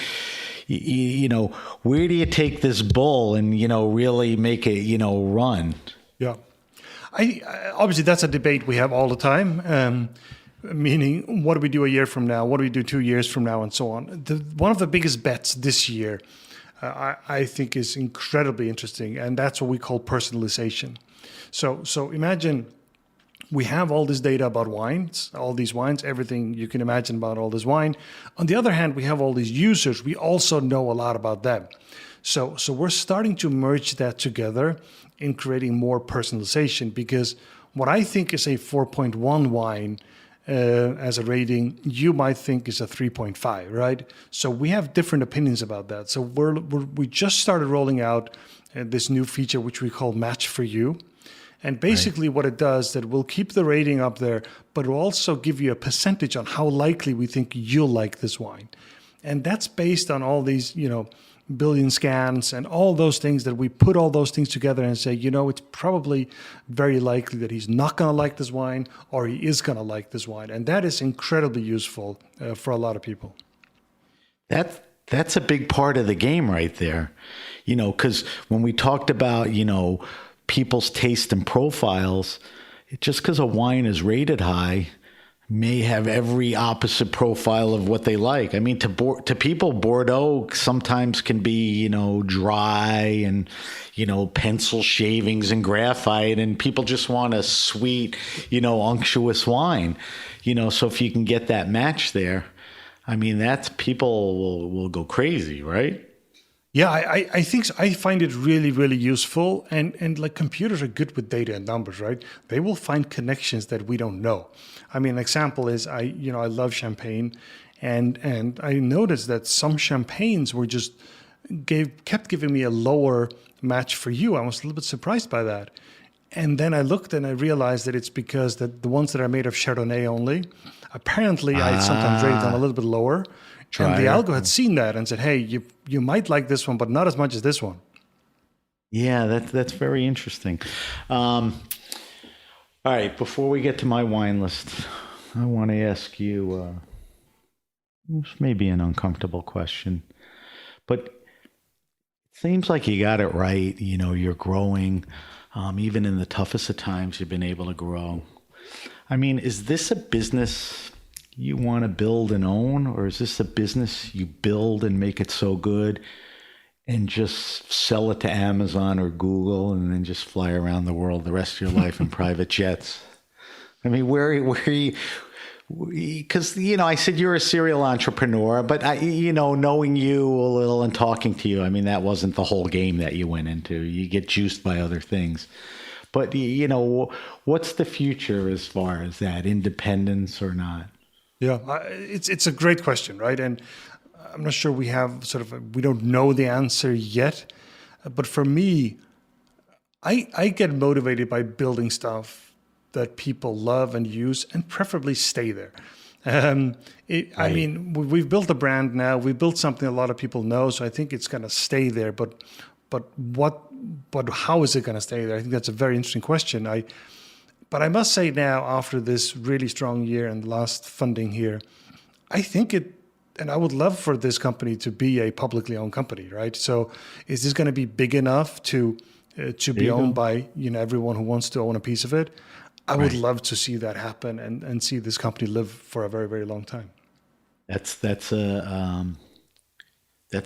Where do you take this bull and, really make it, run? Yeah. Obviously, that's a debate we have all the time. Meaning, what do we do a year from now? What do we do 2 years from now? And so on. One of the biggest bets this year, I think, is incredibly interesting. And that's what we call personalization. So imagine we have all this data about wines, all these wines, everything you can imagine about all this wine. On the other hand, we have all these users. We also know a lot about them. So we're starting to merge that together in creating more personalization, because what I think is a 4.1 wine as a rating, you might think is a 3.5, right? So we have different opinions about that. So we just started rolling out this new feature, which we call Match for You. And basically what it does, that will keep the rating up there, but it will also give you a percentage on how likely we think you'll like this wine. And that's based on all these, billion scans and all those things, that we put all those things together and say, it's probably very likely that he's not going to like this wine, or he is going to like this wine. And that is incredibly useful for a lot of people. That's a big part of the game right there. Because when we talked about, people's taste and profiles, just because a wine is rated high, may have every opposite profile of what they like. I mean, to people, Bordeaux sometimes can be, dry and, pencil shavings and graphite, and people just want a sweet, unctuous wine. So if you can get that match there, I mean, that's people will go crazy, right? Yeah, I think so. I find it really, really useful. And like computers are good with data and numbers, right? They will find connections that we don't know. I mean, an example is I love champagne, and I noticed that some champagnes were just kept giving me a lower match for you. I was a little bit surprised by that. And then I looked and I realized that it's because the ones that are made of Chardonnay only, apparently I sometimes rate them a little bit lower. And the algo had seen that and said, hey, you might like this one, but not as much as this one. Yeah, that's very interesting. All right, before we get to my wine list, I want to ask you, this may be an uncomfortable question, but it seems like you got it right. You're growing. Even in the toughest of times, you've been able to grow. I mean, is this a business you want to build and own, or is this a business you build and make it so good and just sell it to Amazon or Google and then just fly around the world the rest of your life in private jets? I mean, where are you? Because, I said you're a serial entrepreneur, but knowing you a little and talking to you, I mean, that wasn't the whole game that you went into. You get juiced by other things. But, what's the future as far as that, independence or not? Yeah, it's a great question, right? And I'm not sure we don't know the answer yet. But for me, I get motivated by building stuff that people love and use and preferably stay there. Right. I mean, we've built a brand now. We've built something a lot of people know, so I think it's going to stay there. But how is it going to stay there? I think that's a very interesting question. But I must say now, after this really strong year and the last funding here, I think and I would love for this company to be a publicly owned company, right? So is this going to be big enough to be owned by everyone who wants to own a piece of it? I would love to see that happen and see this company live for a very, very long time. That's a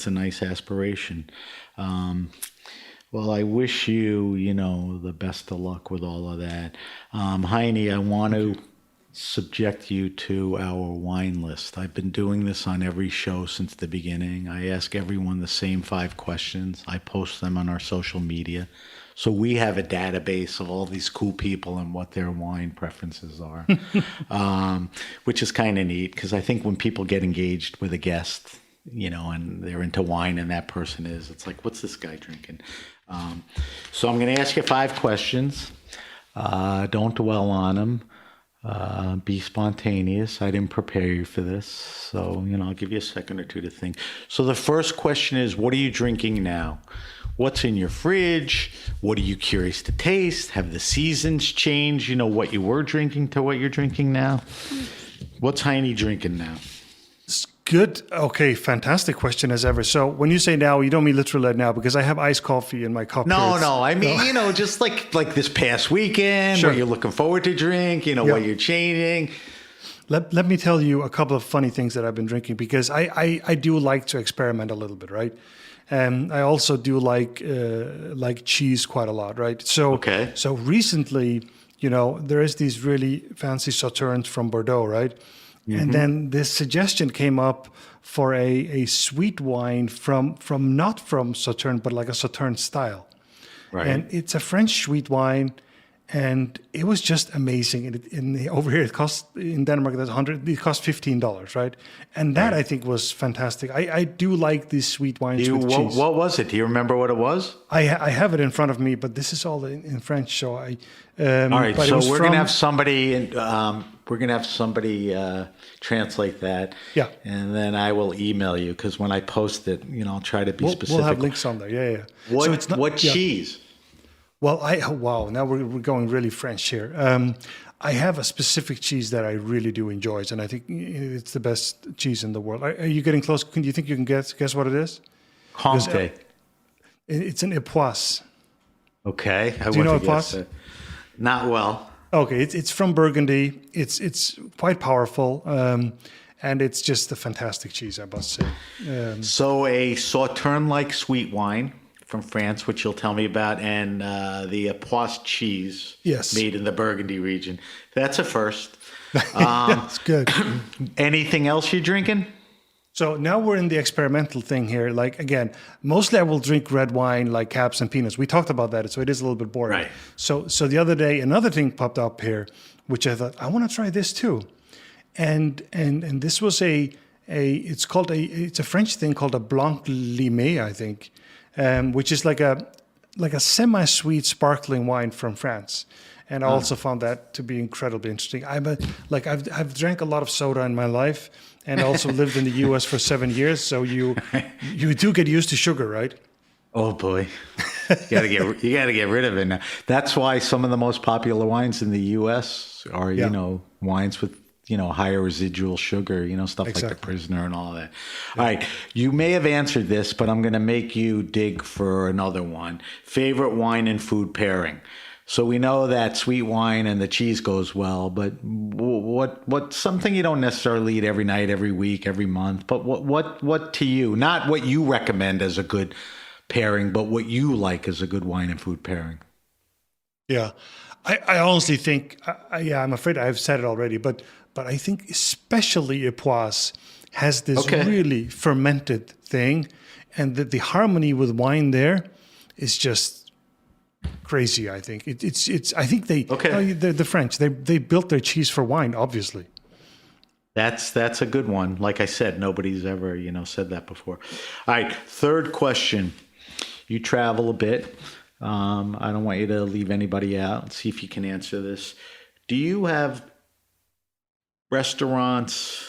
nice aspiration. Well, I wish you, the best of luck with all of that. Heini, I want to subject you to our wine list. I've been doing this on every show since the beginning. I ask everyone the same 5 questions. I post them on our social media. So we have a database of all these cool people and what their wine preferences are, which is kind of neat because I think when people get engaged with a guest, and they're into wine and that person is, it's like, what's this guy drinking? So I'm going to ask you 5 questions. Don't dwell on them. Be spontaneous. I didn't prepare you for this. So, I'll give you a second or two to think. So the first question is, what are you drinking now? What's in your fridge? What are you curious to taste? Have the seasons changed? What you were drinking to what you're drinking now? What's Heini drinking now? Good. Okay. Fantastic question as ever. So when you say now, you don't mean literally now because I have iced coffee in my cup. No. I mean, just like this past weekend, sure. What you're looking forward to drink, what you're changing. Let me tell you a couple of funny things that I've been drinking because I do like to experiment a little bit, right? And I also do like cheese quite a lot, right? So okay. So recently, there is these really fancy sauternes from Bordeaux, right? Mm-hmm. And then this suggestion came up for a sweet wine from not from Sauterne, but like a Sauterne style. Right. And it's a French sweet wine, and it was just amazing. Over here, it cost in Denmark it cost $15, right? And that I think was fantastic. I do like these sweet wines with cheese. What was it? Do you remember what it was? I have it in front of me, but this is all in French. So all right. So we're gonna have somebody. We're going to have somebody translate that. Yeah. And then I will email you because when I post it, I'll try to be specific. We'll have links on there. Yeah. What, so it's not, what cheese? Well, wow. Now we're going really French here. I have a specific cheese that I really do enjoy, and I think it's the best cheese in the world. Are you getting close? Do you think you can guess what it is? Comté. It's an Epoisse. Okay. Do you know Epoisse? Not well. Okay, it's from Burgundy. It's quite powerful, and it's just a fantastic cheese, I must say. So a Sauterne-like sweet wine from France, which you'll tell me about, and the Epoisse cheese Yes. made in the Burgundy region. That's a first. That's good. Anything else you're drinking? So now we're in the experimental thing here. Like, again, mostly I will drink red wine like Caps and Peanuts. We talked about that, so it is a little bit boring. Right. So the other day, another thing popped up here, which I thought, I want to try this too. And this was it's a French thing called a Blanc Limé, I think, which is like a semi-sweet sparkling wine from France. And I also found that to be incredibly interesting. I've drank a lot of soda in my life, and also lived in the U.S. for 7 years. So you do get used to sugar, right? Oh boy, you gotta get rid of it now. That's why some of the most popular wines in the U.S. are wines with higher residual sugar, stuff like the Prisoner and all that. Yeah. All right, you may have answered this, but I'm going to make you dig for another one. Favorite wine and food pairing. So we know that sweet wine and the cheese goes well, but what something you don't necessarily eat every night, every week, every month, but what to you, not what you recommend as a good pairing, but what you like as a good wine and food pairing? Yeah, I honestly think, I'm afraid I've said it already, but I think especially Epoisse has this really fermented thing, and the harmony with wine there is just crazy. I think it's. I think the French they built their cheese for wine, obviously. That's a good one. Like I said, nobody's ever said that before. All right, third question. You travel a bit. I don't want you to leave anybody out. Let's see if you can answer this. Do you have restaurants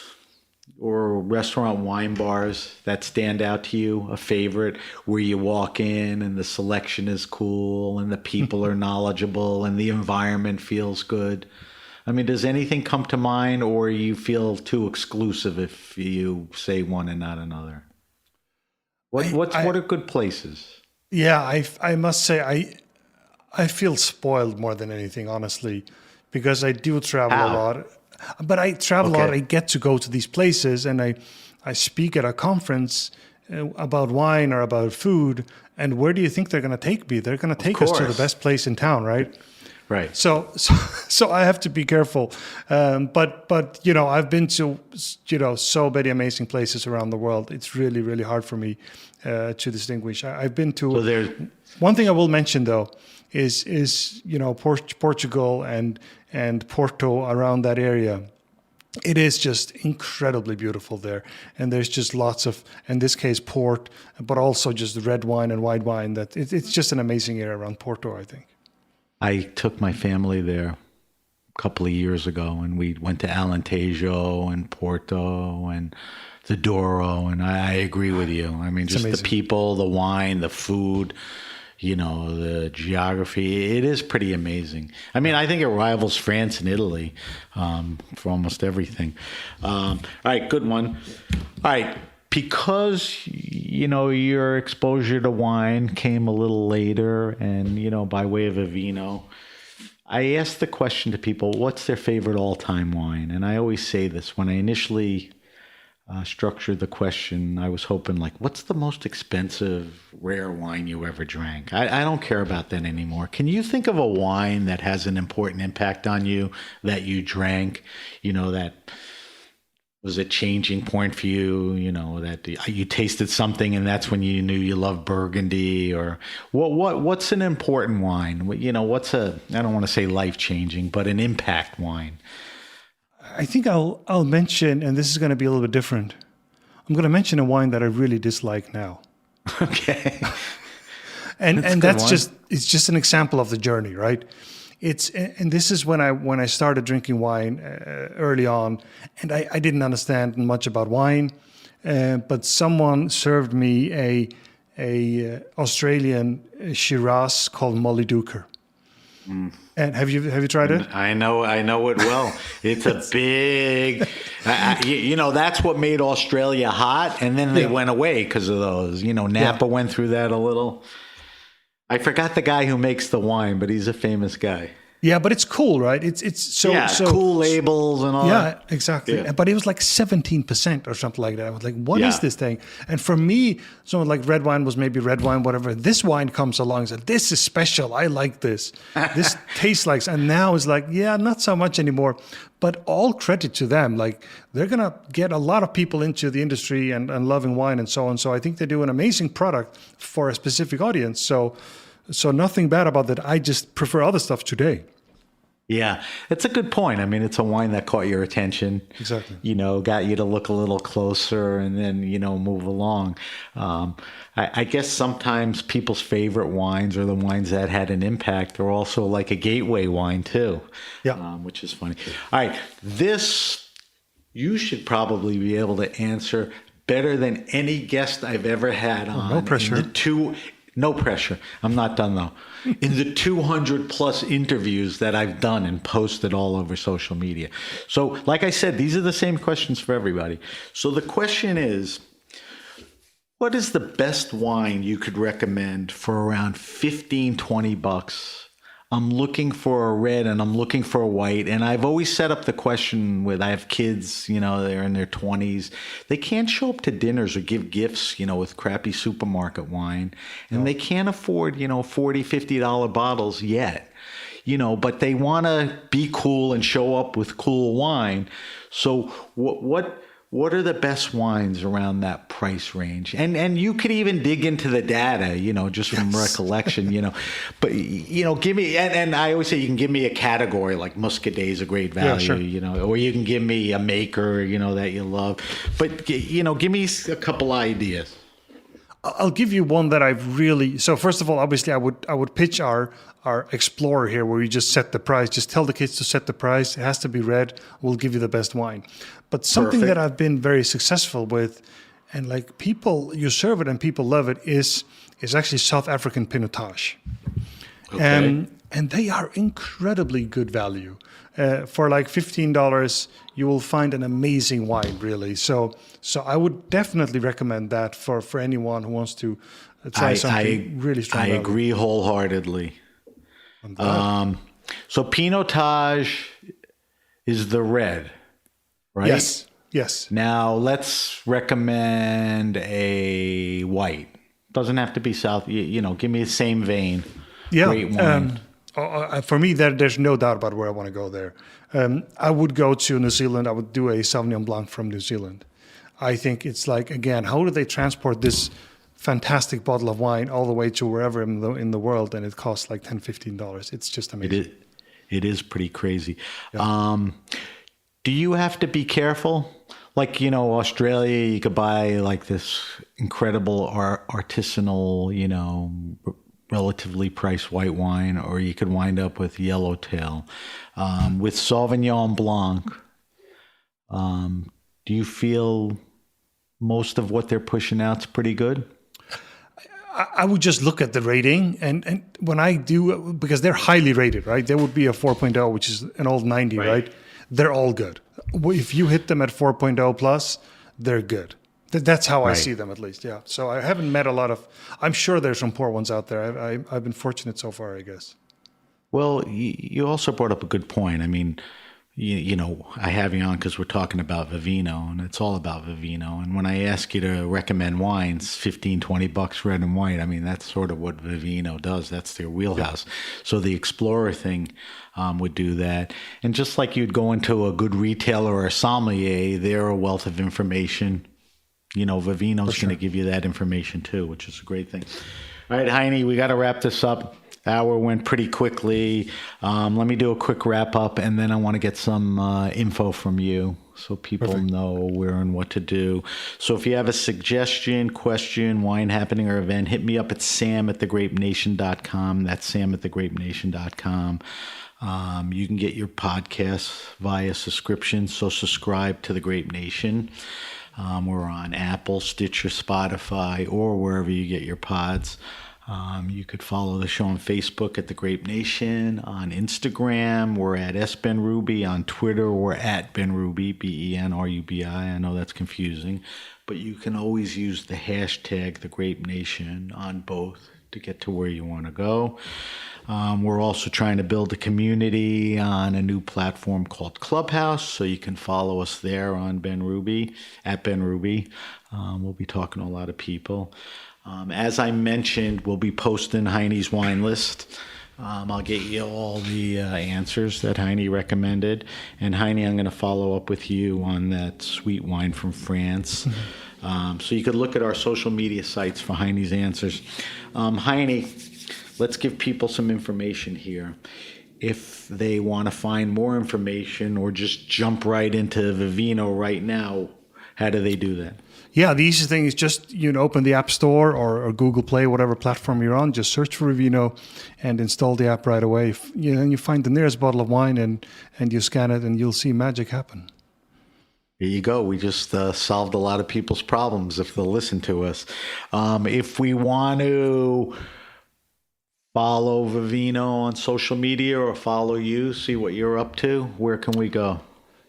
or restaurant wine bars that stand out to you, a favorite, where you walk in and the selection is cool and the people are knowledgeable and the environment feels good? I mean, does anything come to mind, or you feel too exclusive if you say one and not another? What are good places? Yeah, I must say I feel spoiled more than anything, honestly, because I do travel a lot. But I travel a lot. I get to go to these places, and I speak at a conference about wine or about food. And where do you think they're going to take me? They're going to take us to the best place in town, right? Right. So I have to be careful. But I've been to so many amazing places around the world. It's really, really hard for me to distinguish. I've been to. So one thing I will mention though is Portugal and Porto, around that area. It is just incredibly beautiful there. And there's just lots of, in this case, port, but also just red wine and white wine. It's just an amazing area around Porto, I think. I took my family there a couple of years ago, and we went to Alentejo and Porto and the Douro, and I agree with you. I mean, just the people, the wine, the food, the geography, it is pretty amazing. I mean, I think it rivals France and Italy for almost everything. All right, good one. All right, because, your exposure to wine came a little later and, by way of Vivino, I asked the question to people, what's their favorite all-time wine? And I always say this, when I initially structured the question, I was hoping, what's the most expensive rare wine you ever drank? I don't care about that anymore. Can you think of a wine that has an important impact on you that you drank, that was a changing point for you, that you tasted something and that's when you knew you loved Burgundy? Or what's an important wine? What's I don't want to say life-changing, but an impact wine? I think I'll mention, and this is going to be a little bit different. I'm going to mention a wine that I really dislike now. Okay. and that's it's just an example of the journey, right? And this is when I started drinking wine early on, and I didn't understand much about wine, but someone served me a Australian Shiraz called Molly Duker. Mm. And have you tried it? I know it well. It's a big, that's what made Australia hot, and then they went away because of those. Napa went through that a little. I forgot the guy who makes the wine, but he's a famous guy. Yeah, but it's cool, right? It's so cool labels and all that. Yeah, exactly. Yeah. But it was like 17% or something like that. I was like, what is Yeah. this thing? And for me, someone like red wine was maybe red wine, whatever. This wine comes along and said, this is special. I like this. This tastes like, and now it's like, yeah, not so much anymore. But all credit to them. Like they're going to get a lot of people into the industry and loving wine and so on. So I think they do an amazing product for a specific audience. So nothing bad about that. I just prefer other stuff today. Yeah, it's a good point. I mean, it's a wine that caught your attention. Exactly. Got you to look a little closer and then, move along. I guess sometimes people's favorite wines are the wines that had an impact are also like a gateway wine too. Yeah. Which is funny. All right. This, you should probably be able to answer better than any guest I've ever had on. No pressure. No pressure. I'm not done though. In the 200 plus interviews that I've done and posted all over social media. So like I said, these are the same questions for everybody. So the question is, what is the best wine you could recommend for around 15, 20 bucks? I'm looking for a red and I'm looking for a white. And I've always set up the question with, I have kids, they're in their 20s. They can't show up to dinners or give gifts, with crappy supermarket wine. And they can't afford, $40, $50 bottles yet, but they want to be cool and show up with cool wine. So what are the best wines around that price range? And you could even dig into the data, just from recollection, but, give me, and I always say you can give me a category like Muscadet is a great value, Yeah, sure. Or you can give me a maker, that you love, but, give me a couple ideas. I'll give you one that I've really. So first of all, obviously, I would pitch our Explorer here, where we just set the price. Just tell the kids to set the price. It has to be red. We'll give you the best wine. But something Perfect. that I've been very successful with, and like people, you serve it and people love it, is actually South African Pinotage. Okay. And they are incredibly good value. For like $15, you will find an amazing wine, really. So I would definitely recommend that for anyone who wants to try something really strong. I agree wholeheartedly. So Pinotage is the red, right? Yes. Now let's recommend a white. Doesn't have to be South. Give me the same vein. Yeah. Great wine. For me, there's no doubt about where I want to go there. I would go to New Zealand. I would do a Sauvignon Blanc from New Zealand. I think it's like, again, how do they transport this fantastic bottle of wine all the way to wherever in the world, and it costs like $10, $15. It's just amazing. It is pretty crazy. Yeah. Do you have to be careful? Like, Australia, you could buy like this incredible artisanal, relatively priced white wine, or you could wind up with yellowtail. With Sauvignon Blanc, do you feel most of what they're pushing out is pretty good? I would just look at the rating, and when I do, because they're highly rated, right? There would be a 4.0, which is an old 90, right? They're all good. If you hit them at 4.0 plus, they're good. That's how I see them, at least. Yeah. So I haven't met a lot of. I'm sure there's some poor ones out there. I've been fortunate so far, I guess. Well, you also brought up a good point. I mean, I have you on because we're talking about Vivino, and it's all about Vivino. And when I ask you to recommend wines, 15, 20 bucks red and white, I mean, that's sort of what Vivino does. That's their wheelhouse. Yeah. So the Explorer thing would do that. And just like you'd go into a good retailer or a sommelier, they're a wealth of information. Vivino's going to give you that information too, which is a great thing. All right, Heini, we got to wrap this up. Hour went pretty quickly. Let me do a quick wrap up, and then I want to get some info from you so people know where and what to do. So if you have a suggestion, question, wine happening, or event, hit me up at sam@thegrapenation.com. That's sam@thegrapenation.com. You can get your podcasts via subscription, so subscribe to The Grape Nation. We're on Apple, Stitcher, Spotify, or wherever you get your pods. You could follow the show on Facebook at The Grape Nation. On Instagram, we're at SBenRuby. On Twitter, we're at BenRuby, BenRubi. I know that's confusing, but you can always use the hashtag The Grape Nation on both to get to where you want to go. We're also trying to build a community on a new platform called Clubhouse, so you can follow us there on Ben Ruby, at Ben Ruby. We'll be talking to a lot of people. As I mentioned, we'll be posting Heine's wine list. I'll get you all the answers that Heini recommended. And Heini, I'm going to follow up with you on that sweet wine from France. So you could look at our social media sites for Heine's answers. Heini, let's give people some information here. If they want to find more information or just jump right into Vivino right now, how do they do that? Yeah, the easiest thing is just open the App Store or Google Play, whatever platform you're on. Just search for Vivino and install the app right away. And you find the nearest bottle of wine and you scan it and you'll see magic happen. There you go. We just solved a lot of people's problems if they'll listen to us. If we want to follow Vivino on social media or follow you, see what you're up to, where can we go?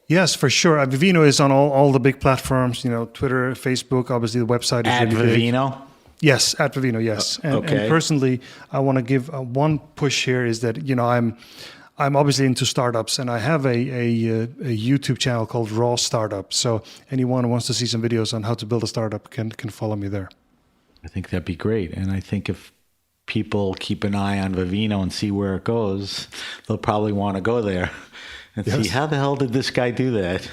Yes, for sure. Vivino is on all the big platforms, Twitter, Facebook, obviously the website is At really Vivino? big. Yes, at Vivino, yes. And personally, I want to give one push here is that, I'm obviously into startups and I have a YouTube channel called Raw Startup. So anyone who wants to see some videos on how to build a startup can follow me there. I think that'd be great. And I think if people keep an eye on Vivino and see where it goes, they'll probably want to go there and see how the hell did this guy do that?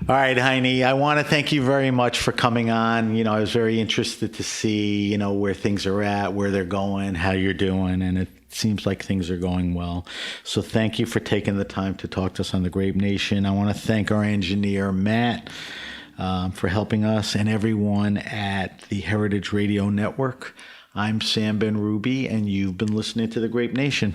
All right, Heini, I want to thank you very much for coming on. I was very interested to see, where things are at, where they're going, how you're doing, and it seems like things are going well. So thank you for taking the time to talk to us on the Grape Nation. I want to thank our engineer, Matt, for helping us, and everyone at the Heritage Radio Network. I'm Sam Ben Ruby, and you've been listening to the Grape Nation.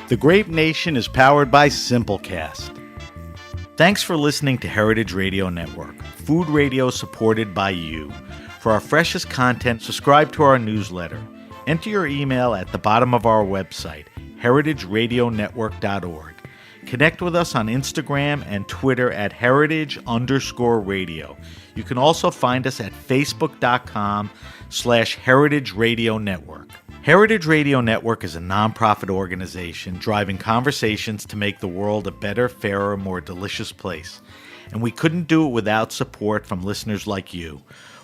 The Grape Nation is powered by Simplecast. Thanks for listening to Heritage Radio Network, food radio supported by you. For our freshest content, subscribe to our newsletter. Enter your email at the bottom of our website, heritageradionetwork.org. Connect with us on Instagram and Twitter at heritage_radio. You can also find us at facebook.com/Heritage Radio Network. Heritage Radio Network is a nonprofit organization driving conversations to make the world a better, fairer, more delicious place. And we couldn't do it without support from listeners like you.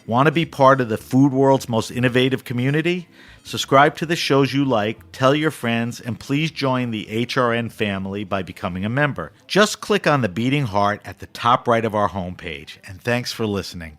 Want to be part of the food world's most innovative community? Subscribe to the shows you like, tell your friends, and please join the HRN family by becoming a member. Just click on the beating heart at the top right of our homepage. And thanks for listening.